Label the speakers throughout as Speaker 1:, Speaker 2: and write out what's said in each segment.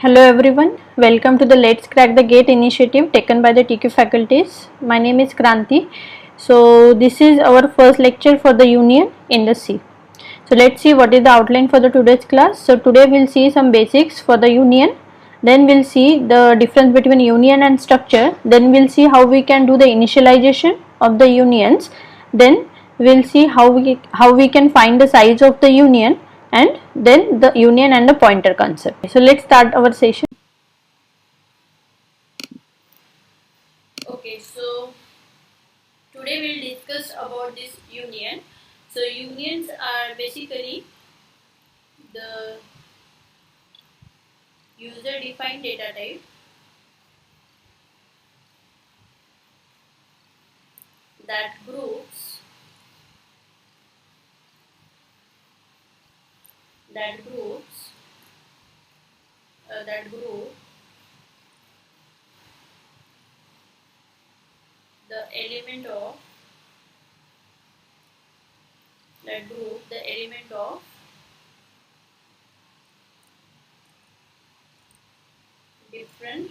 Speaker 1: Hello everyone, welcome to the Let's Crack the Gate initiative taken by the TQ faculties. My name is Kranti. So this is our first lecture for the union in the C. So let's see what is the outline for the today's class. So today we'll see some basics for the union, then we'll see the difference between union and structure, then we'll see how we can do the initialization of the unions, then we'll see how we can find the size of the union, and then the union and the pointer concept. So let's start our session.
Speaker 2: Okay, so today we'll discuss about this union. So unions are basically the user defined data type that groups that groups that group the element of different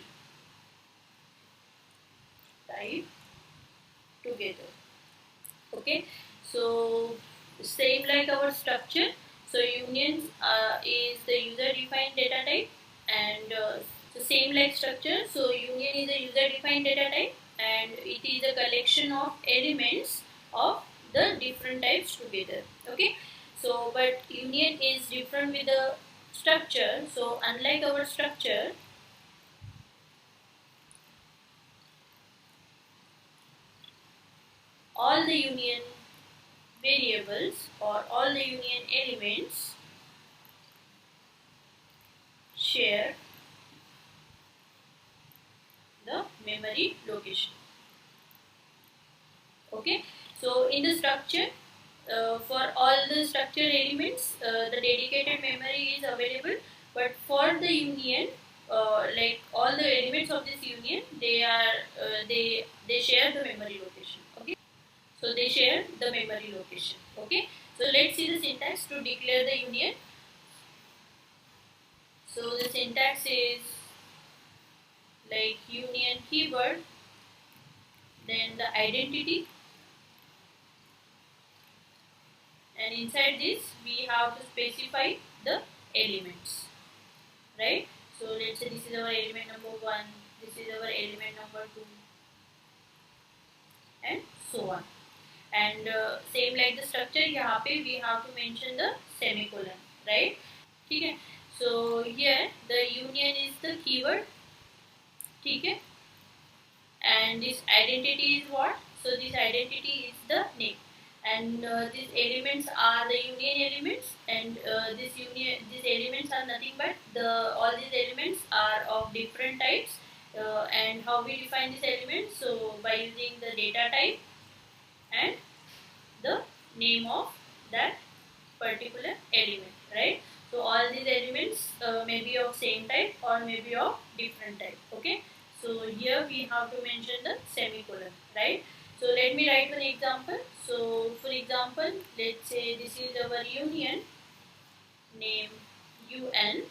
Speaker 2: type together. Okay, so same like our structure. So unions is the user defined data type, and so same like structure. So union is a user defined data type, and it is a collection of elements of the different types together. Okay, so but union is different with the structure. So unlike our structure, all the union variables or all the union elements share the memory location. Okay, so in the structure, for all the structure elements, the dedicated memory is available, but for the union, like all the elements of this union, they share the memory location. Okay, so they share the memory location. Okay, so let's see the syntax to declare the union. So the syntax is like union keyword, then the identity, and inside this we have to specify the elements, right? So let's say this is our element number 1, this is our element number 2, and so on. And same like the structure, यहाँ पे we have to mention the semicolon, right? ठीक है, so here the union is the keyword, ठीक है, and this identity is what? So this identity is the name, and these elements are the union elements, and these elements are nothing but all these elements are of different types, and how we define these elements? So by using the data type and the name of that particular element, right? So all these elements may be of same type or may be of different type. Okay, so here we have to mention the semicolon, right? So let me write one example. So for example, let's say this is our union name un,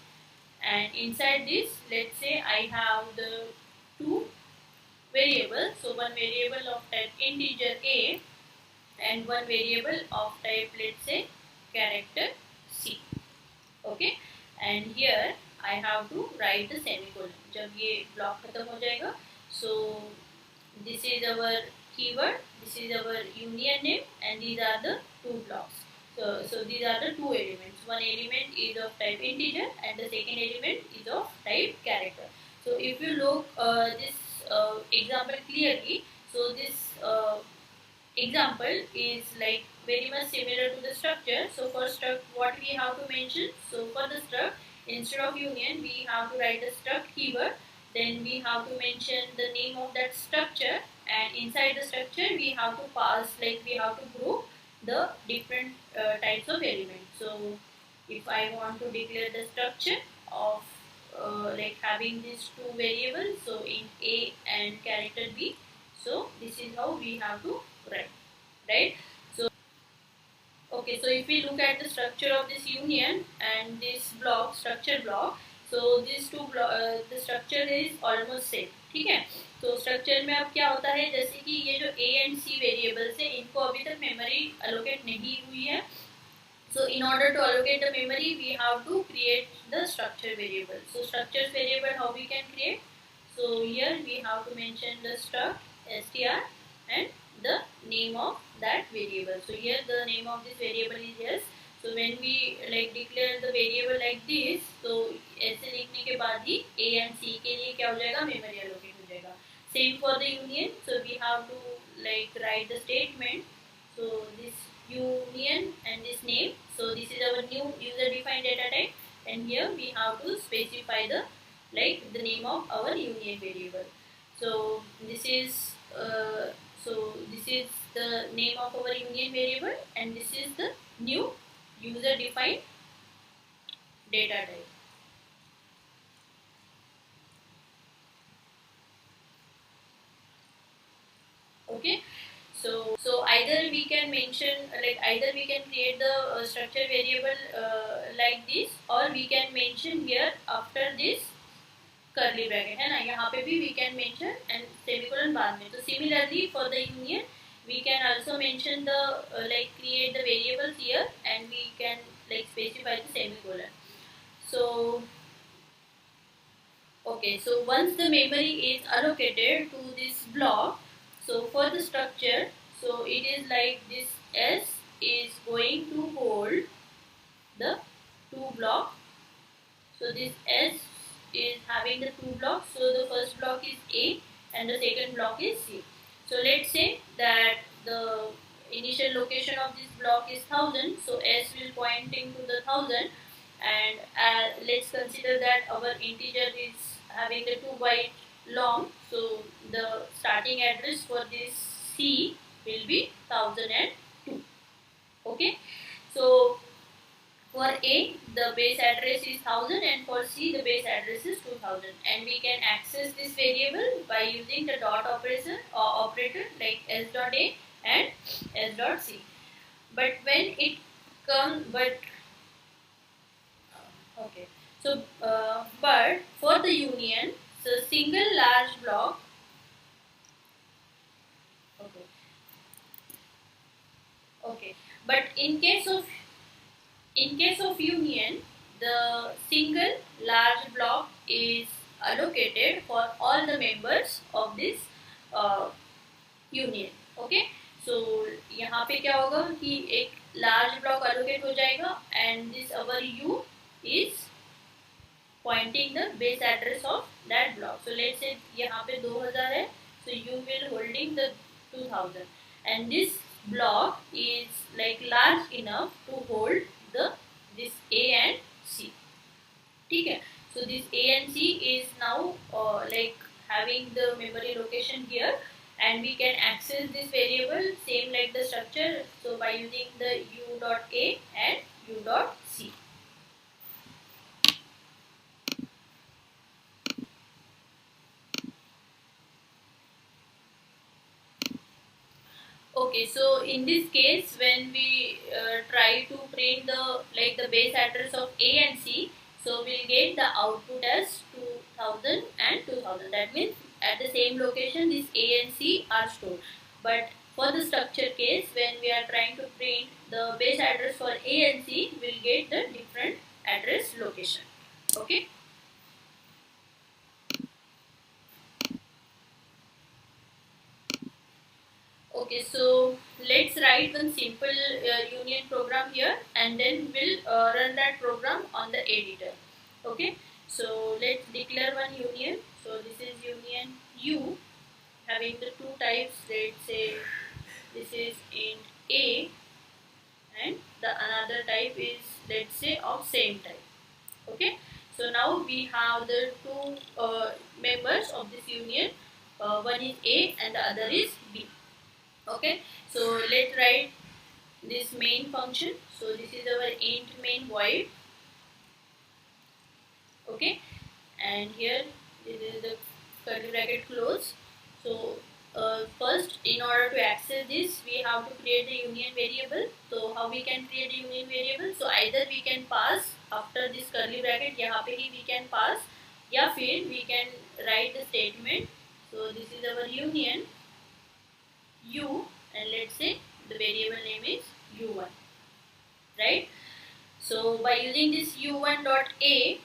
Speaker 2: and inside this, let's say I have the two variables. So one variable of type integer a and one variable of type, let's say, character c. Okay, and here I have to write the semicolon. जब ये block खत्म हो जाएगा, so this is our keyword, this is our union name, and these are the two blocks. So these are the two elements. One element is of type integer, and the second element is of type character. So if you look this example clearly, so this example is like very much similar to the structure. So for struct, what we have to mention? So for the struct, instead of union, we have to write the struct keyword. Then we have to mention the name of that structure, and inside the structure we have to pass, like we have to group the different types of elements. So if I want to declare the structure of like having these two variables, so in a and character b, so this is how we have to write, right? So okay, so if we look at the structure of this union and this block, structure block, So these two the structure is almost same. ठीक है, तो structure में अब क्या होता है, जैसे कि ये जो a एंड c वेरिएबल्स है इनको अभी तक मेमोरी अलोकेट नहीं हुई है. So in order to allocate the memory, we have to create the structure variable. So structure variable, how we can create? So here we have to mention the struct str and the name of that variable. So here the name of this variable is yes. So when we like declare the variable like this, so ऐसे लिखने के बाद ही a and c के लिए क्या हो जाएगा, memory allocate हो जाएगा. Same for the union. So we have to like write the statement. So this union and this name. So this is our new user defined data type, and here we have to specify the like the name of our union variable. So this is the name of our union variable, and this is the new user defined data type. Okay. So either we can mention either we can create the structure variable like this, or we can mention here after this curly bracket है ना, यहाँ पे भी we can mention and semicolon बाद में. So similarly for the union we can also mention the create the variables here, and we can specify the semicolon. So okay, so once the memory is allocated to this block, so for the structure, so it is like this S is going to hold the two blocks. So this S is having the two blocks. So the first block is A and the second block is C. So let's say that the initial location of this block is 1000. So S will pointing to the 1000, and let's consider that our integer is having the 2 byte long. So the starting address for this C will be 1002. Okay, so for A the base address is 1000, and for C the base address is 2000, and we can access this variable by using the dot operation or operator like s dot A and s dot C. But when it comes, okay, so but for the union, so single large block. Okay, okay, but in case of union, the single large block is allocated for all the members of this union. Okay, so यहाँ पे क्या होगा कि एक large block allocate हो जाएगा, and this our u is pointing the base address of that block. So let's say यहाँ पे 2000 है, so u will holding the 2000, and this block is large enough to hold this A and C. ठीक है, so this A and C is now having the memory location here, and we can access this variable same like the structure, so by using the u dot A and u dot C. Okay, so in this case, when we try to print the base address of A and C, so we'll get the output as 2000 and 2000. That means at the same location, this A and C are stored. But for the structure case, when we are trying to print the base address for A and C, we'll get the different address location. Okay. Okay, so let's write one simple union program here, and then we'll run that program on the editor. Okay, so let's declare one union. So this is union U, having the two types. Let's say this is int A, and the another type is, let's say, of same type. Okay, so now we have the two members of this union. One is A and the other is B. Okay, so let's write this main function. So this is our int main void. Okay, and here this is the curly bracket close. So first, in order to access this, we have to create the union variable. So how we can create the union variable? So either we can pass after this curly bracket, यहाँ पे ही we can pass, या फिर we can write the statement. So this is our union u, and let's say the variable name is u1, right? So by using this u1 dot a,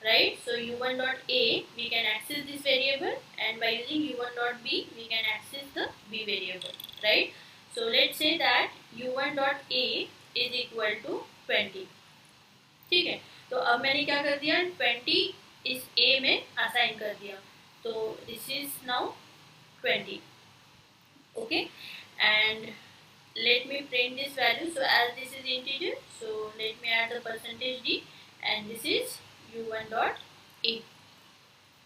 Speaker 2: right, so u1 dot a, we can access this variable, and by using u1 dot b, we can access the b variable, right? So let's say that u1 dot a is equal to 20. ठीक है, तो अब मैंने क्या कर दिया, 20 इस a में असाइन कर दिया, तो this is now 20. Okay, and let me print this value. So as this is integer, so let me add the percentage d, and this is u1 dot a,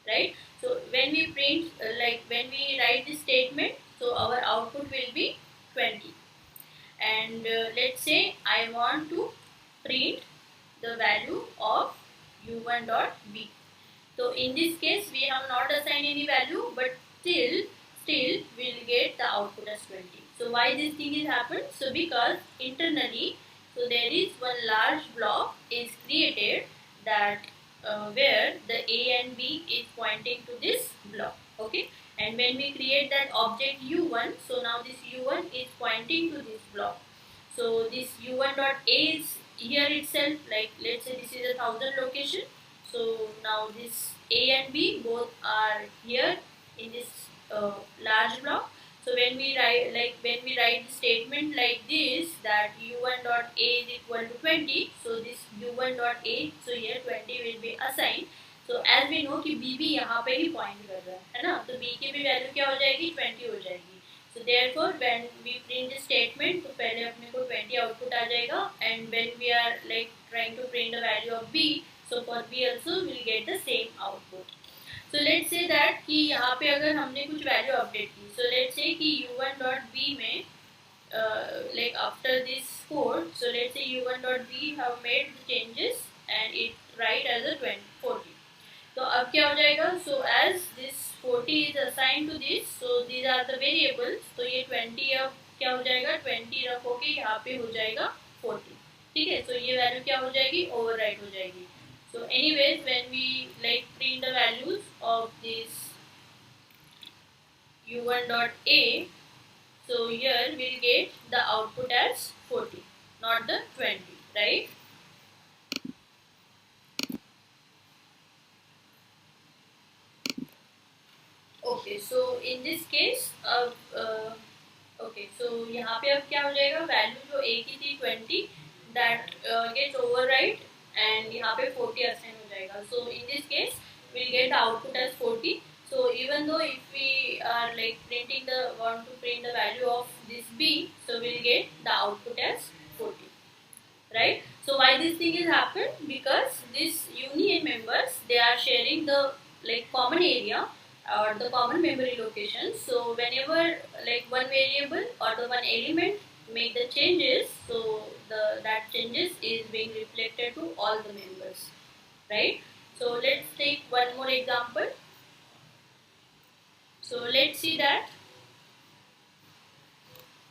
Speaker 2: right? So when we print, like when we write this statement, so our output will be 20. And let's say I want to print the value of u1 dot b. So in this case, we have not assigned any value, but still we'll get the output as 20. So why this thing is happened? So because internally, so there is one large block is created that where the a and b is pointing to this block. Okay, and when we create that object u1, so now this u1 is pointing to this block. So this u1 dot a is here itself, like let's say this is a 1000 location. So now this a and b both are here in this large block. So when we write the statement like this, that u1 dot a is equal to 20, so this u1 dot a, so here 20 will be assigned. So as we know कि b भी यहाँ पे ही point कर रहा है ना, तो b की भी वैल्यू क्या हो जाएगी, 20 हो जाएगी. So therefore when we print the statement, तो पहले अपने को 20 output आ जाएगा, and when we are like trying to print the value of b, so for b also we will get the same output. So let's say that कि यहाँ पे अगर हमने कुछ वैल्यू अपडेट की, so let's say कि u1 dot b में like after this code, so let's say u1 dot b have made the changes and it write as a 40. तो अब क्या हो जाएगा, so as this 40 is assigned to this, so these are the variables, तो ये 20 अब क्या हो जाएगा, 20 रखो के यहाँ पे हो जाएगा 40. ठीक है, so ये वैल्यू क्या हो जाएगी, ओवरराइट हो जाएगी. So anyways, when we like print the values of this u1 dot a, so here we'll get the output as 40, not the 20, right? Okay, so in this case okay, so यहाँ पे अब क्या हो जाएगा, value जो a की थी 20, that gets override, and यहाँ पे 40 असाइन हो जाएगा. So in this case we'll get the output as 40. So even though if we are like want to print the value of this b, so we'll get the output as 40, right? So why this thing is happened? Because these union members, they are sharing the like common area or the common memory location. So whenever like one variable or the one element make the changes, so that changes is being reflected to all the members, right? So let's take one more example. So let's see that.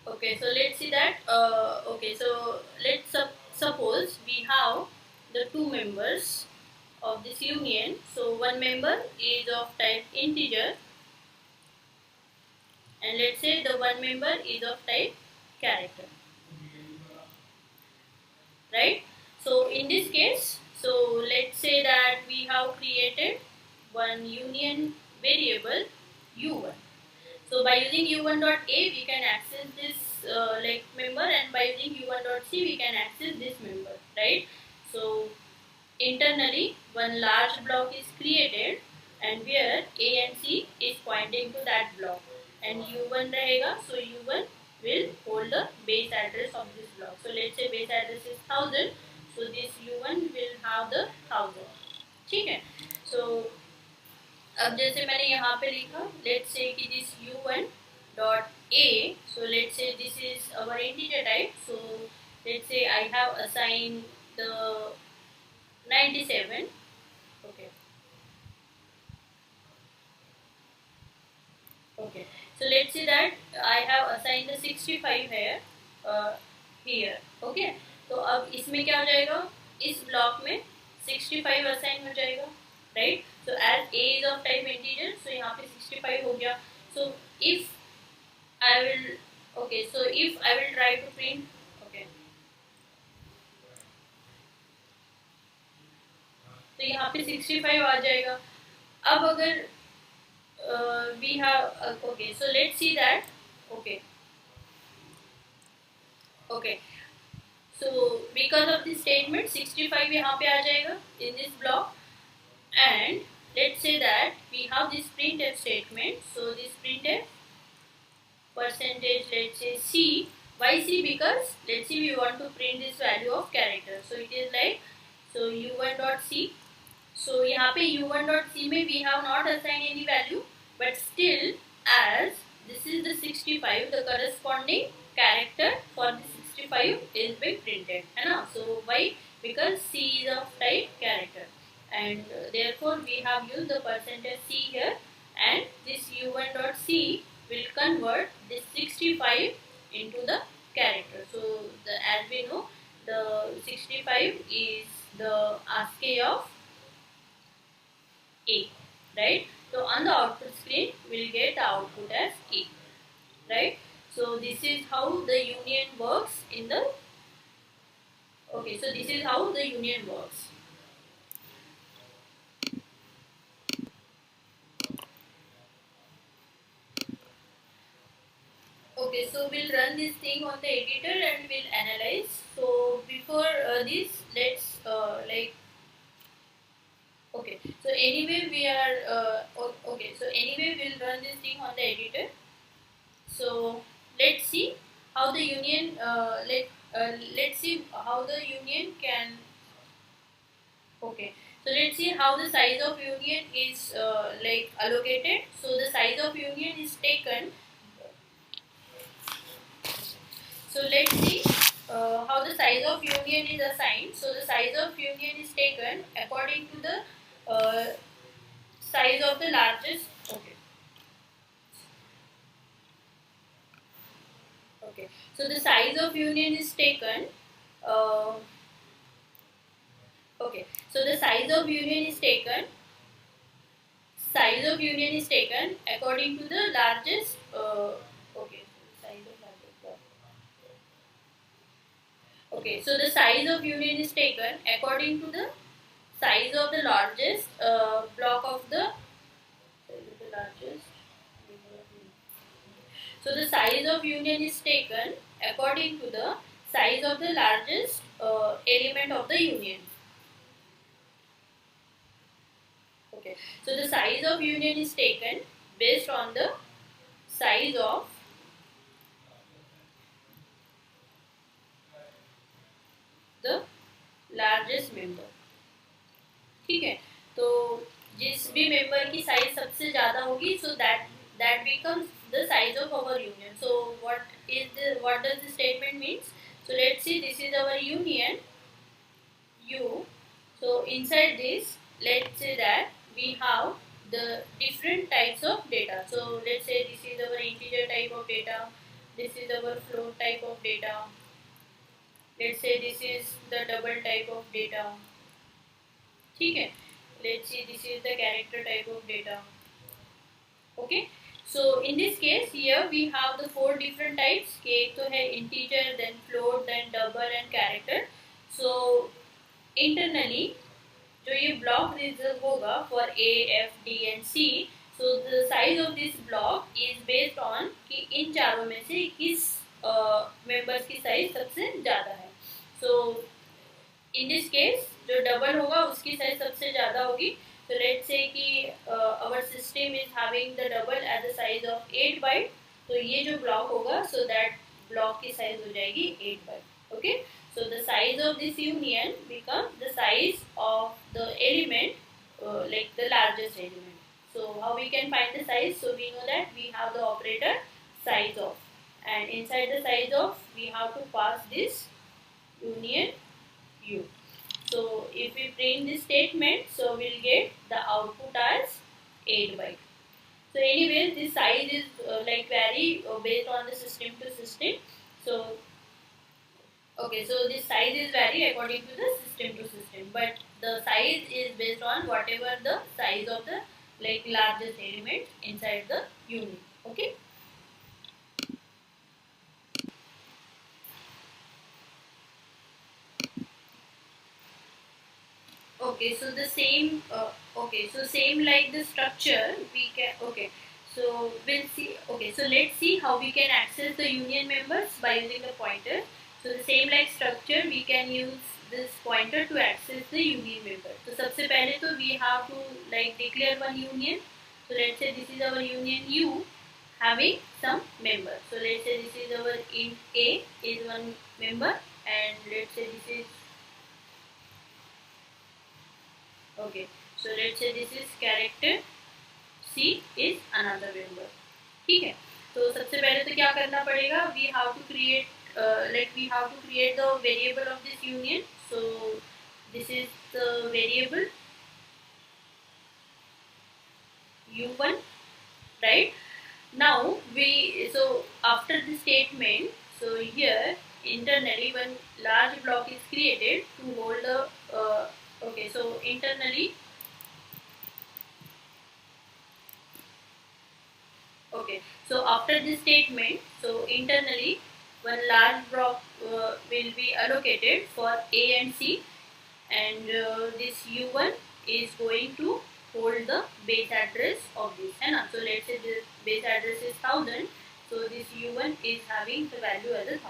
Speaker 2: Okay, so let's see that. Okay, so let's suppose we have the two members of this union. So one member is of type integer, and let's say the one member is of type character, right? So in this case, so let's say that we have created one union variable u1. So by using u1 dot a, we can access this like member, and by using u1 dot c, we can access this member, right? So internally one large block is created, and where a and c is pointing to that block, and u1 रहेगा, so u1 will hold the base address of this block. So let's say base address is 1000, so this u1 will have the 1000. ठीक है, so अब जैसे मैंने यहाँ पे लिखा, let's say कि this u1 dot a, so let's say this is our integer type, so let's say I have assigned the 97. Okay, So let's say that I have assigned the 65 here, here, okay. तो अब इसमें क्या हो जाएगा, इस block में 65 assign हो जाएगा, right. So as a is of type integer, so यहाँ पे 65 हो गया. So if I will, okay, so if I will try to print, okay, तो यहाँ पे 65 आ जाएगा. अब अगर we have, okay, so let's see that, okay, okay, so because of this statement 65 यहाँ पे आ जाएगा in this block. And let's say that we have this printf statement. So this printf percentage, let's say c. Why c? Because let's say we want to print this value of character. So it is like, so u1 dot c. So यहाँ पे u1 dot c में we have not assigned any value, but still as this is the 65, the corresponding character for the 65 is being printed, है ना. So why? Because c is of type character, and therefore we have used the percentage c here, and this u1 dot c will convert this 65 into the character. So as we know, the 65 is the ASCII of A, right. So on the output screen we'll get the output as A, right. So this is how the union works in the, okay, so this is how the union works. Okay, so we'll run this thing on the editor and we'll analyze. So before this, let's okay. So anyway we are okay. So anyway we'll run this thing on the editor. So let's see how the union. Let's see how the union can. Okay. So let's see how the size of union is allocated. So the size of union is taken. So let's see how the size of union is assigned. So the size of union is taken according to the size of the largest. Okay. Okay. So the size of union is taken. Okay. So the size of union is taken. Size of union is taken according to the largest. Okay. Size of largest. Okay, so the size of union is taken according to the size of the largest block of the largest. So the size of union is taken according to the size of the largest element of the union. Okay, so the size of union is taken based on the size of the largest member. ठीक है, तो जिस भी member की size सबसे ज्यादा होगी, so that becomes the size of our union. So what does the statement means? So let's see, this is our union U. So inside this, let's say that we have the different types of data. So let's say this is our integer type of data, this is our float type of data, let's say this is the double type of data. ठीक है, let's see, this is the character type of data. Okay, so in this case here we have the 4 different types. एक तो है integer, then float, then double and character. So internally जो ये block reserve होगा for A, F, D and C, so the size of this block is based on कि इन चारों में से किस members की size सबसे ज़्यादा है. So in this case जो डबल होगा उसकी साइज सबसे ज्यादा होगी. तो लेट्स से कि our system is having the double as the size of 8 byte. तो ये जो ब्लॉक होगा, सो दैट ब्लॉक की साइज हो जाएगी 8 byte. Okay, so the size of this union become the size of the element like the largest element. So how we can find the size? So we know that we have the operator size of, and inside the size of we have to pass this union U. So if we print this statement, so we'll get the output as 8 byte. So anyway, this size is like vary based on the system to system. So okay, so this size is vary according to the system to system, but the size is based on whatever the size of the like largest element inside the unit. Okay. Okay, so the same. Okay, so same like the structure we can. Okay, so we'll see. Okay, so let's see how we can access the union members by using the pointer. So the same like structure we can use this pointer to access the union member. So सबसे पहले तो we have to like declare one union. So let's say this is our union U having some member. So let's say this is our int A is one member, and let's say this is okay. So let's say this is character C is another member. ठीक है. तो सबसे पहले तो क्या करना पड़ेगा? We have to create we have to create the variable of this union. So this is the variable U1, right? Now after the statement, so here internally one large block is created to hold the okay. So internally okay, so after this statement, so internally one large block will be allocated for A and C, and this U1 is going to hold the base address of this. So let's say this base address is 1000, so this U1 is having the value as 1000.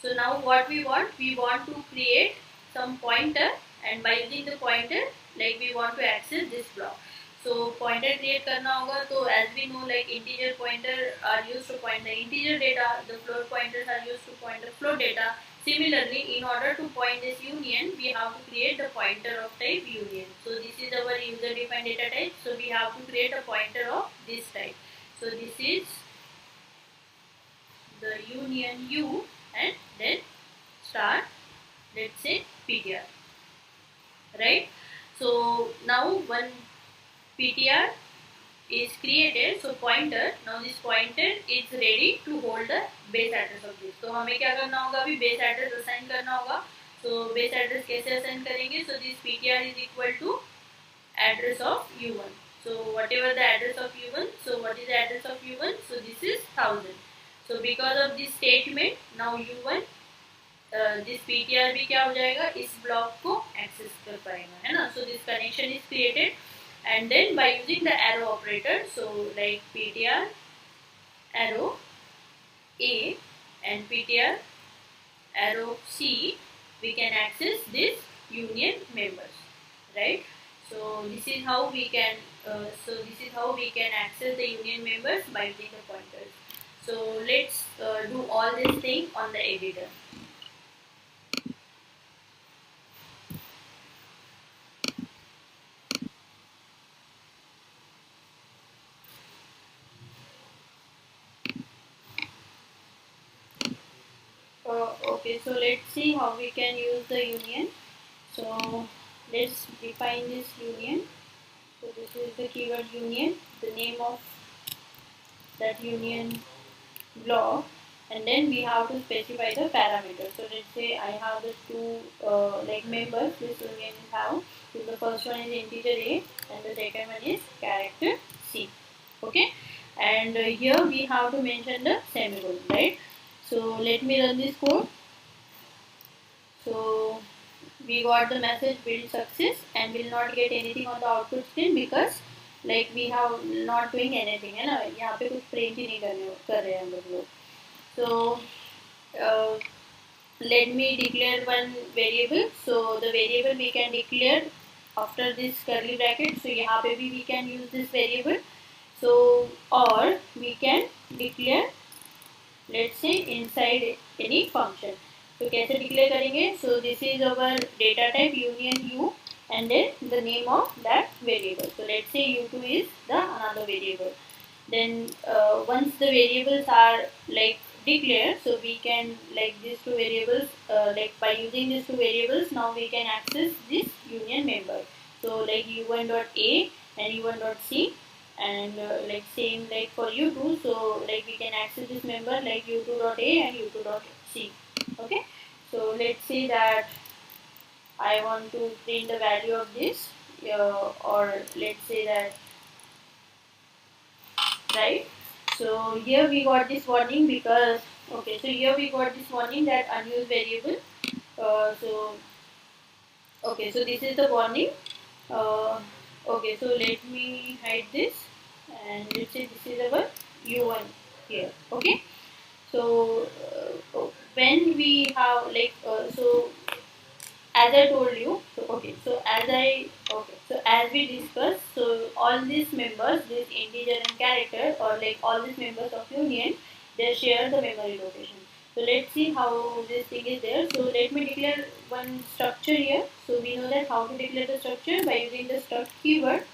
Speaker 2: So now what we want to create some pointer, and by using the pointer, like we want to access this block. So pointer create करना होगा. तो as we know, like integer pointer are used to point the integer data, the float pointers are used to point the float data. Similarly, in order to point this union, we have to create the pointer of type union. So this is our user defined data type. So we have to create a pointer of this type. So this is the union U, and then start, let's say PTR, right? So now one PTR is created, so pointer, now this pointer is ready to hold the base address of this. तो हमें क्या करना होगा? अभी base address assign करना होगा. So base address कैसे assign करेंगे? So this PTR is equal to address of U1. So whatever the address of U1, so what is the address of U1? So this is 1000. So because of this statement, now U1 this PTR भी क्या हो जाएगा? इस block को access कर पाएगा, है ना? So this connection is created. And then by using the arrow operator, so like PTR arrow A and PTR arrow C, we can access this union members, right? So this is how we can access the union members by using the pointers. So let's do all this thing on the editor. Okay, so let's see how we can use the union. So let's define this union. So this is the keyword union, the name of that union block, and then we have to specify the parameters. So let's say I have the two like members this union have. So the first one is integer A and the second one is character C. Okay, and here we have to mention the semicolon, right? So let me run this code. So we got the message build success, and will not get anything on the output screen because like we have not doing anything, है ना? यहाँ पे कुछ print ही नहीं कर रहे हैं हम लोग. So let me declare one variable. So the variable we can declare after this curly bracket. So यहाँ पे भी we can use this variable. So or we can declare, let's say inside any function. तो कैसे declare करेंगे? So this is our data type union you, and then the name of that variable. So let's say u2 is the another variable. Then once the variables are like declared, so we can like these two variables like by using these two variables, now we can access this union member. So like u1.a and u1.c, and like same like for u2, so like we can access this member like u2.a and u2.c. Okay, so let's say that I want to print the value of this, or let's say that, right? So here we got this warning because, okay, so here we got this warning that unused variable. So okay, so this is the warning. Uh, okay, so let me hide this, and let's say this is our u1 here. Okay, so when we have like so as I told you, so okay, so as we discussed, so all these members, this integer and character, or like all these members of union, they share the memory location. So let's see how this thing is there. So let me declare one structure here. So we know that how to declare the structure by using the struct keyword.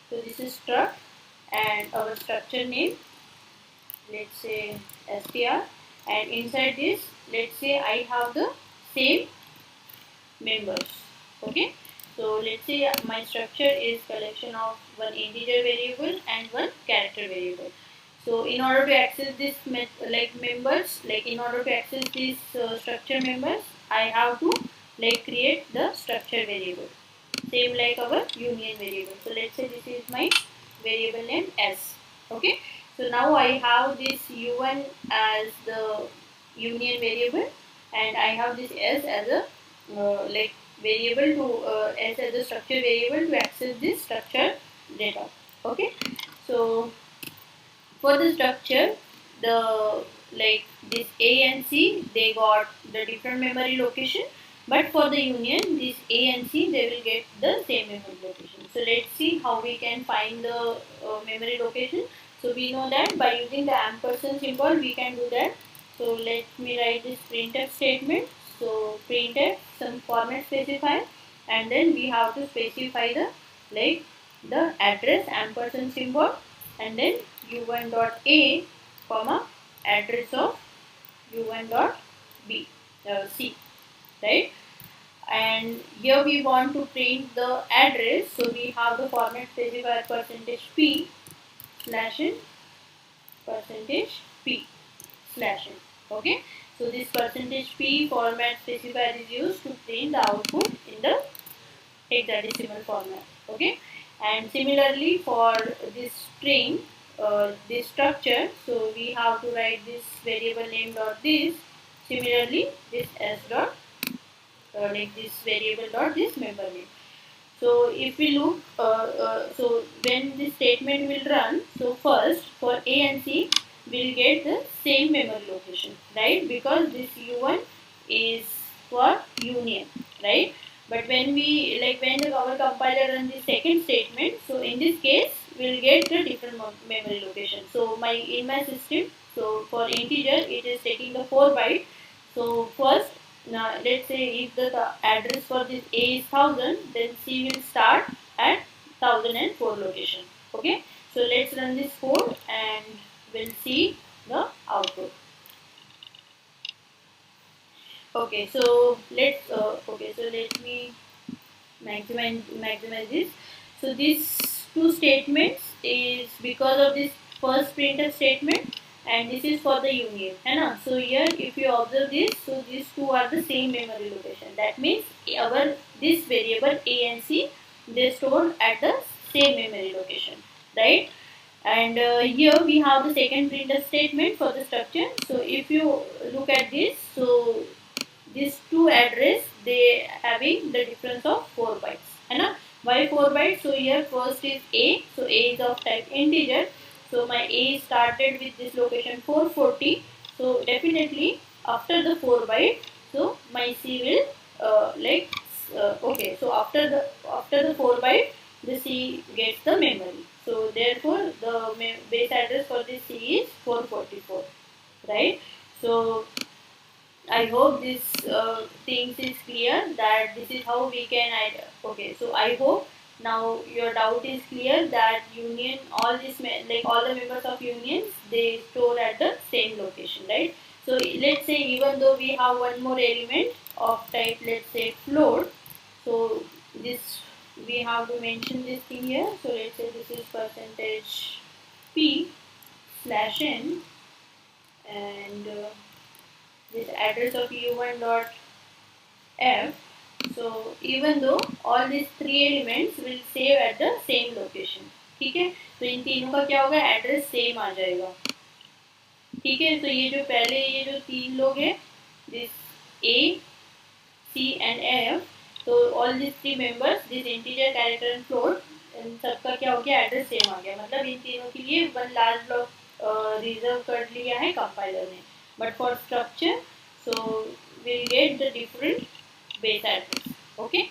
Speaker 2: So this is struct and our structure name, let's say str, and inside this, let's say I have the same members. Okay, so let's say my structure is collection of one integer variable and one character variable. So in order to access this like members, like in order to access these structure members, I have to like create the structure variable, same like our union variable. So let's say this is my variable name s. Okay, so now I have this u1 as the union variable, and I have this s as a like variable to s as a structure variable to access this structure data. Okay, so for the structure, the like this A and C, they got the different memory location, but for the union, this A and C, they will get the same memory location. So let's see how we can find the memory location. So we know that by using the ampersand symbol, we can do that. So let me write this printf statement. So printf some format specifier, and then we have to specify the like the address ampersand symbol, and then u1 dot a comma address of u1 dot b c, right? And here we want to print the address, so we have the format specifier percentage p slash n percentage p slash n. Okay, so this percentage p format specifier is used to print the output in the hexadecimal format. Okay, and similarly for this string, this structure, so we have to write this variable name dot this. Similarly, this s dot like this variable dot this member name. So if we look, so when this statement will run, so first for A and C, we'll get the same memory location, right? Because this U1 is for union, right? But when we like when our compiler runs the second statement, so in this case we'll get the different memory location. So in my system, so for integer it is taking the 4 byte. So first, now let's say if the address for this A is 1000, then C will start at 1004 location. Okay, so let's run this code and we'll see the output. Okay, so let me maximize this. So these two statements is because of this first printf statement, and this is for the union, है ना? So here if you observe this, so these two are the same memory location. That means our this variable A and C, they stored at the same memory location, right? And here we have the second printf statement for the structure. So if you look at this, so these two address, they having the difference of 4 bytes, है ना? Why 4 bytes? So here first is A, so A is of type integer. So my A started with this location 440. So definitely after the 4 byte, so my C will okay. So after the 4 byte, the C gets the memory. So therefore the base address for this C is 444, right? So I hope this things is clear, that this is how we can okay, so I hope now your doubt is clear that union, all this like all the members of unions, they store at the same location, right? So let's say even though we have one more element of type, let's say float, so this we have to mention this thing here. So let's say this is percentage p slash n, and this address of u1 dot f. So even though all these three elements will save at the same location, ठीक है, तो इन तीनों का क्या होगा, address same आ जाएगा, ठीक है। तो ये जो पहले ये जो तीन लोग हैं, this A C and F, तो all this three members, this integer, character and float, इन सबका क्या हो गया, एड्रेस सेम आ गया, मतलब इन तीनों के लिए वन लार्ज ब्लॉक रिजर्व कर लिया है कंपाइलर ने। But for structure, so we'll get the different base address. Okay.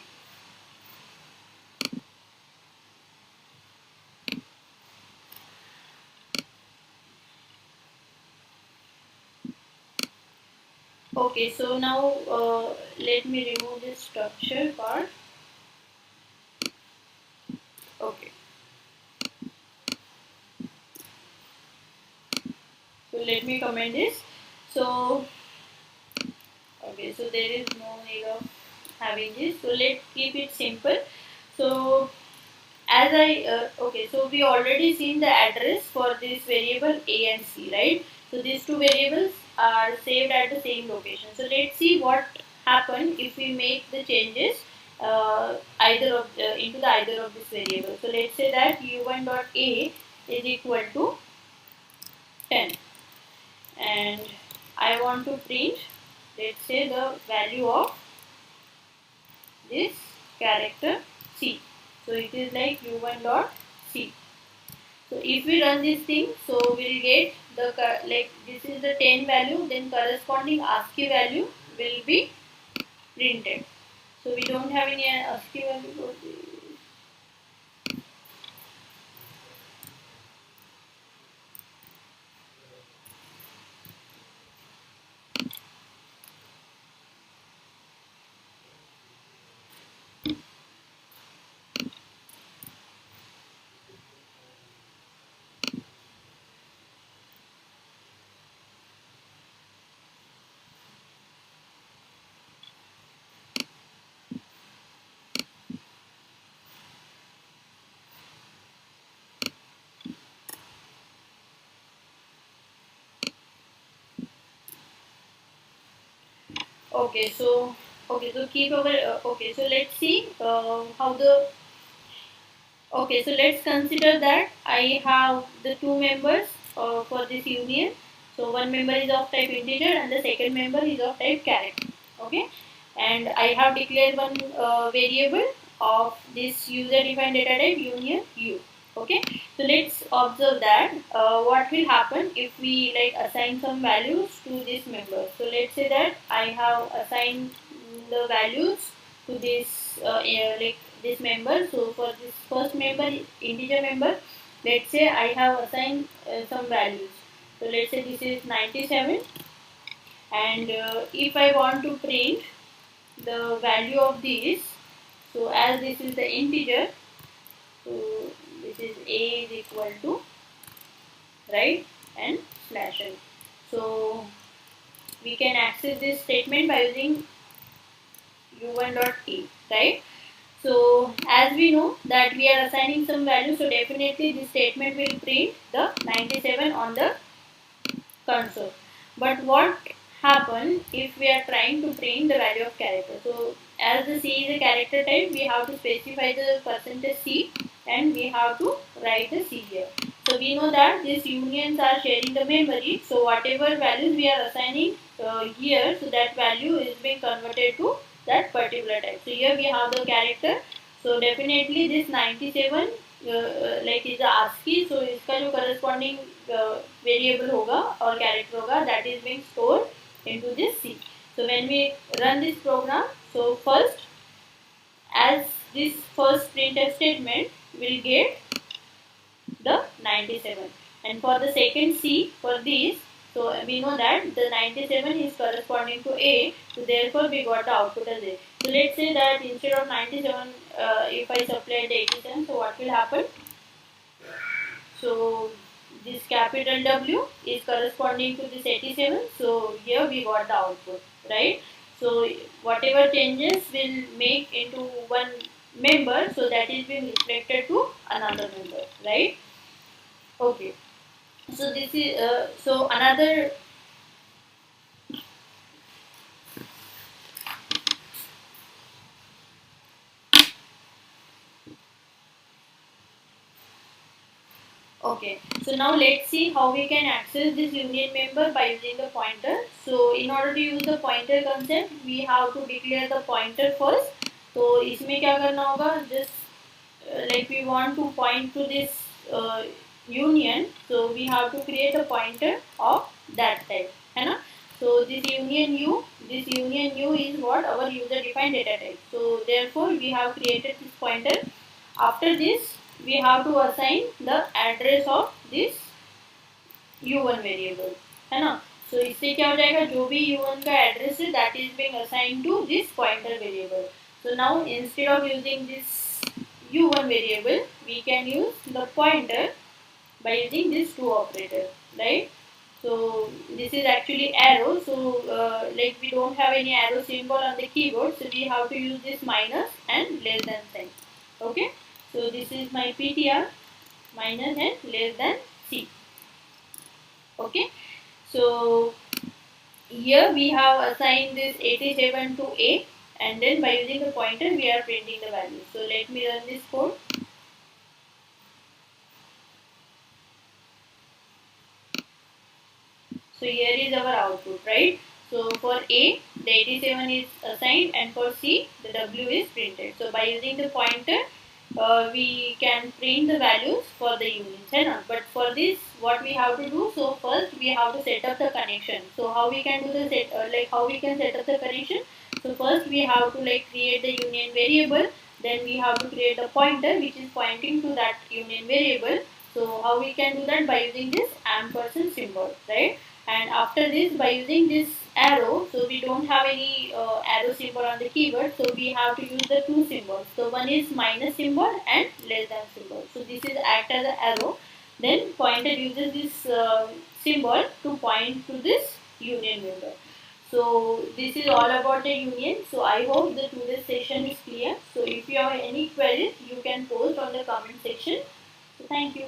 Speaker 2: Okay, so now let me remove this structure part. Okay. So let me comment this. So okay, so there is no need of having this. So let's keep it simple. So as I okay, so we already seen the address for this variable a and c, right? So these two variables are saved at the same location. So let's see what happen if we make the changes either of into the either of this variable. So let's say that u1 dot a is equal to 10, and I want to print, let's say, the value of this character c. So it is like u1 dot c. So if we run this thing, so we'll get the, like, this is the 10 value, then corresponding ASCII value will be printed. So we don't have any ASCII value for this. Okay, so keep our okay. So let's see how the, okay. So let's consider that I have the two members for this union. So one member is of type integer and the second member is of type character. Okay, and I have declared one variable of this user defined data type union u. Okay, so let's observe that what will happen if we like assign some values to this member. So let's say that I have assigned the values to this like this member. So for this first member, integer member, let's say I have assigned some values. So let's say this is 97, and if I want to print the value of this, so as this is the integer, so this is a is equal to, right, and slash n. So we can access this statement by using u1 dot a, right? So as we know that we are assigning some value, so definitely this statement will print the 97 on the console. But what happen if we are trying to print the value of character? So as the C is a character type, we have to specify the percentage C and we have to write the C here. So we know that these unions are sharing the memory. So whatever values we are assigning here, so that value is being converted to that particular type. So here we have the character. So definitely this 97 like is the ASCII. So इसका जो corresponding variable होगा और character होगा, that is being stored into this C. So when we run this program, so first, as this first printf statement will get the 97, and for the second C for this, so we know that the 97 is corresponding to A, so therefore we got the output as A. So let's say that instead of 97, if I supply the 87, so what will happen? So this capital W is corresponding to this 87, so here we got the output, right? So whatever changes will make into one member, so that is being reflected to another member, right? Okay, so this is so another. Okay, so now let's see how we can access this union member by using the pointer. So in order to use the pointer concept, we have to declare the pointer first. तो इसमें क्या करना होगा, just like we want to point to this union, so we have to create a pointer of that type, है ना? So this union u is what our user defined data type. So therefore we have created this pointer. After this we have to assign the address of this u1 variable, है ना? So इससे क्या हो जाएगा, जो भी u1 का address है that is being assigned to this pointer variable. So now instead of using this u1 variable, we can use the pointer by using these two operators, right? So this is actually arrow. So like we don't have any arrow symbol on the keyboard, so we have to use this minus and less than sign. Okay, so this is my PTR, minus and less than C. Okay, so here we have assigned this 87 to A, and then by using the pointer we are printing the value. So let me run this code. So here is our output, right? So for A, the 87 is assigned, and for C, the W is printed. So by using the pointer, we can print the values for the units, है But for this, what we have to do? So first we have to set up the connection. So how we can do the how we can set up the connection? So first we have to create the union variable. Then we have to create a pointer which is pointing to that union variable. So how we can do that? By using this ampersand symbol, right? And after this, by using this arrow, so we don't have any arrow symbol on the keyboard, so we have to use the two symbols. So one is minus symbol and less than symbol. So this is act as an arrow. Then pointer uses this symbol to point to this union member. So this is all about the union. So I hope the today's session is clear. So if you have any queries, you can post on the comment section. So thank you.